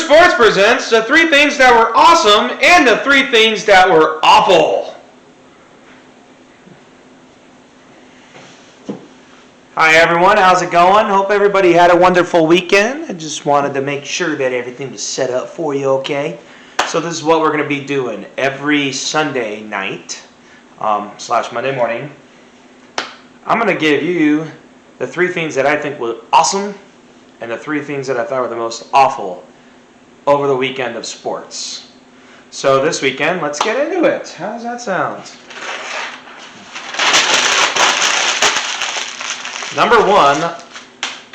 Sports presents the 3 things that were awesome and the 3 things that were awful. Hi everyone, how's it going? Hope everybody had a wonderful weekend. I just wanted to make sure that everything was set up for you, okay? So this is what we're going to be doing every Sunday night / Monday morning. I'm going to give you the 3 things that I think were awesome and the 3 things that I thought were the most awful over the weekend of sports. So this weekend, let's get into it. How does that sound? Number 1,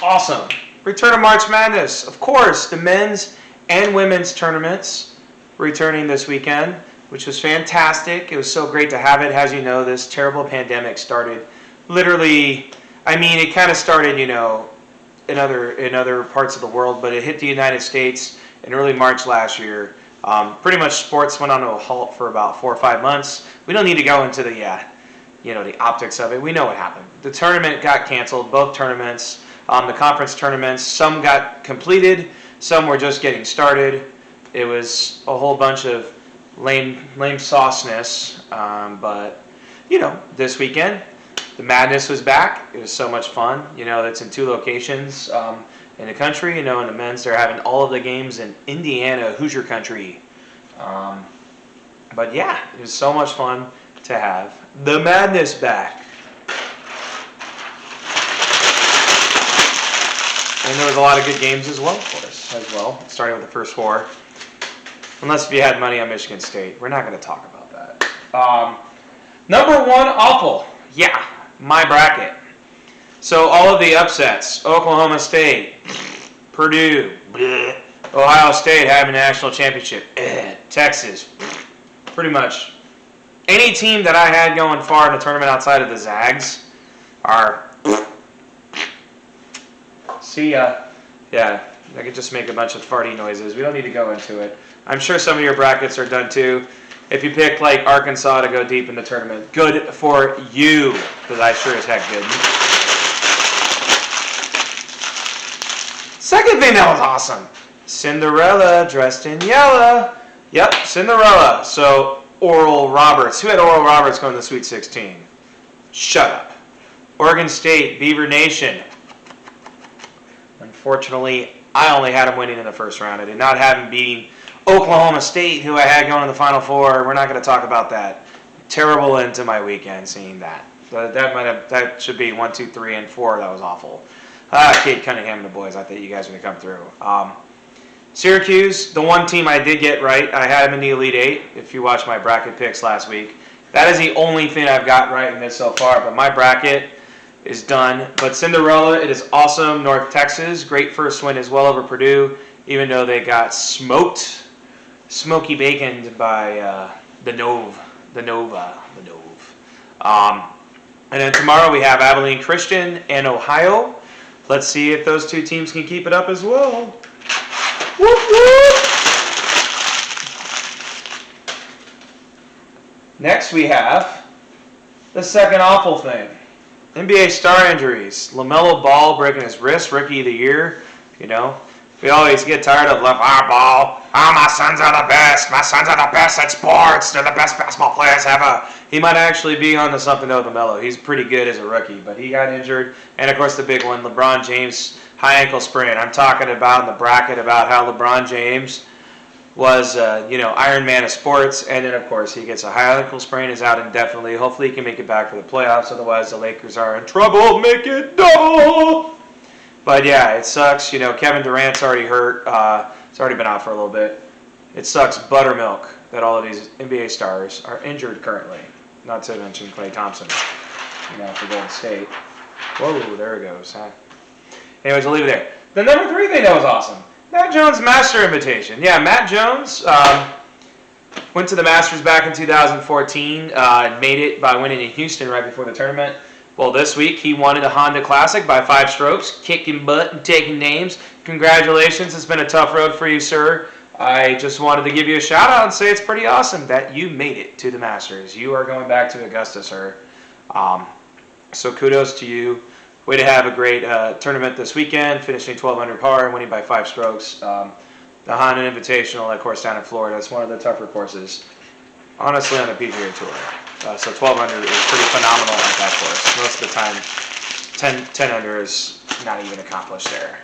awesome. Return of March Madness. Of course, the men's and women's tournaments returning this weekend, which was fantastic. It was so great to have it. As you know, this terrible pandemic started literally, it kind of started, in other parts of the world, but it hit the United States in early March last year. Pretty much sports went on a halt for about 4 or 5 months. We don't need to go into the optics of it. We know what happened. The tournament got canceled, both tournaments. The conference tournaments, some got completed, some were just getting started. It was a whole bunch of lame sauceness. But, this weekend, the Madness was back. It was so much fun. It's in 2 locations in the country. In the men's, they're having all of the games in Indiana, Hoosier country. But yeah, it was so much fun to have the Madness back. And there was a lot of good games as well, starting with the first 4. Unless if you had money on Michigan State. We're not going to talk about that. Number 1, awful. Yeah, my bracket. So all of the upsets, Oklahoma State, Purdue, bleh. Ohio State having a national championship, Texas, pretty much any team that I had going far in the tournament outside of the Zags are, see ya. Yeah, I could just make a bunch of farty noises. We don't need to go into it. I'm sure some of your brackets are done too. If you pick like Arkansas to go deep in the tournament, good for you, because I sure as heck didn't. Second thing that was awesome, Cinderella dressed in yellow. Yep, Cinderella. So Oral Roberts. Who had Oral Roberts going to the Sweet 16? Shut up. Oregon State, Beaver Nation. Unfortunately, I only had him winning in the first round. I did not have him beating Oklahoma State, who I had going in the Final Four. We're not going to talk about that. Terrible end to my weekend seeing that. That should be 1, 2, 3, and 4. That was awful. Kate Cunningham and the boys, I thought you guys were going to come through. Syracuse, the one team I did get right, I had them in the Elite 8, if you watched my bracket picks last week. That is the only thing I've got right in this so far, but my bracket is done. But Cinderella, it is awesome. North Texas, great first win as well over Purdue, even though they got smoked, smoky baconed by the Nova. And then tomorrow we have Abilene Christian and Ohio. Let's see if those 2 teams can keep it up as well. Whoop, whoop. Next we have the second awful thing. NBA star injuries. LaMelo Ball breaking his wrist, Rookie of the Year. We always get tired of LeVar Ball. Oh, my sons are the best. My sons are the best at sports. They're the best basketball players ever. He might actually be onto something with LaMelo. He's pretty good as a rookie, but he got injured. And, of course, the big one, LeBron James, high ankle sprain. I'm talking about in the bracket about how LeBron James was, Iron Man of sports. And then, of course, he gets a high ankle sprain, is out indefinitely. Hopefully he can make it back for the playoffs. Otherwise, the Lakers are in trouble. Make it double. But, yeah, it sucks. Kevin Durant's already hurt. It's already been out for a little bit. It sucks buttermilk that all of these NBA stars are injured currently. Not to mention Klay Thompson, for Golden State. Whoa, there it goes, huh? Anyways, I'll leave it there. The number 3 thing that was awesome, Matt Jones Master Invitation. Yeah, Matt Jones went to the Masters back in 2014 and made it by winning in Houston right before the tournament. Well, this week he won at a Honda Classic by 5 strokes, kicking butt and taking names. Congratulations. It's been a tough road for you, sir. I just wanted to give you a shout out and say it's pretty awesome that you made it to the Masters. You are going back to Augusta, sir. So kudos to you. Way to have a great tournament this weekend, finishing 12 under par and winning by 5 strokes. The the Honda Invitational, that course down in Florida. It's one of the tougher courses, honestly, on the PGA Tour. So 12 under is pretty phenomenal at that course. Most of the time, 10 under is not even accomplished there.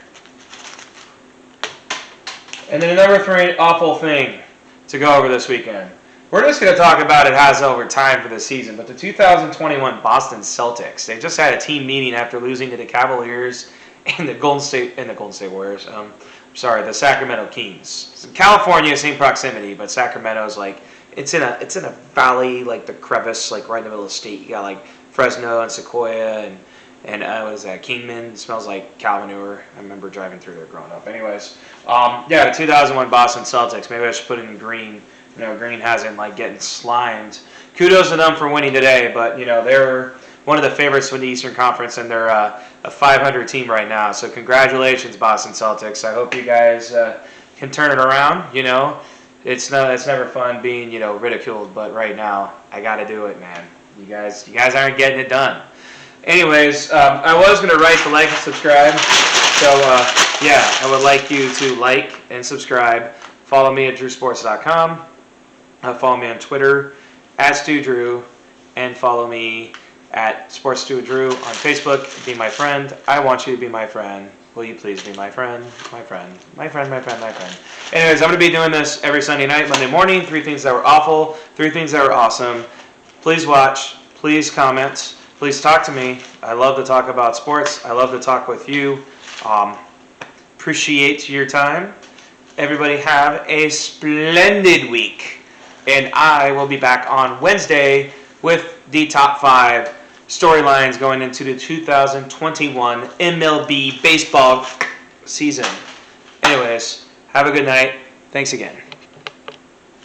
And then the number 3 awful thing to go over this weekend. We're just going to talk about it has over time for the season, but the 2021 Boston Celtics, they just had a team meeting after losing to the Cavaliers and the Golden State Warriors. The Sacramento Kings. California, same proximity, but Sacramento's like it's in a valley, like the crevice, like right in the middle of the state. You got like Fresno and Sequoia and what is that? Kingman. It smells like cow manure. I remember driving through there growing up. Anyways, the 2001 Boston Celtics. Maybe I should put it in green. Green hasn't like getting slimed. Kudos to them for winning today, but they're one of the favorites for the Eastern Conference, and they're a 500 team right now. So congratulations, Boston Celtics. I hope you guys can turn it around. It's never fun being ridiculed, but right now I got to do it, man. You guys aren't getting it done. Anyways, I was gonna write to like and subscribe. So I would like you to like and subscribe. Follow me at drewsports.com. Follow me on Twitter at StuDrew, and follow me at SportsStuDrew on Facebook. Be my friend. I want you to be my friend. Will you please be my friend? My friend. My friend, my friend, my friend. Anyways, I'm going to be doing this every Sunday night, Monday morning. 3 things that were awful, 3 things that were awesome. Please watch. Please comment. Please talk to me. I love to talk about sports. I love to talk with you. Appreciate your time. Everybody have a splendid week. And I will be back on Wednesday with the top 5 storylines going into the 2021 MLB baseball season. Anyways, have a good night. Thanks again.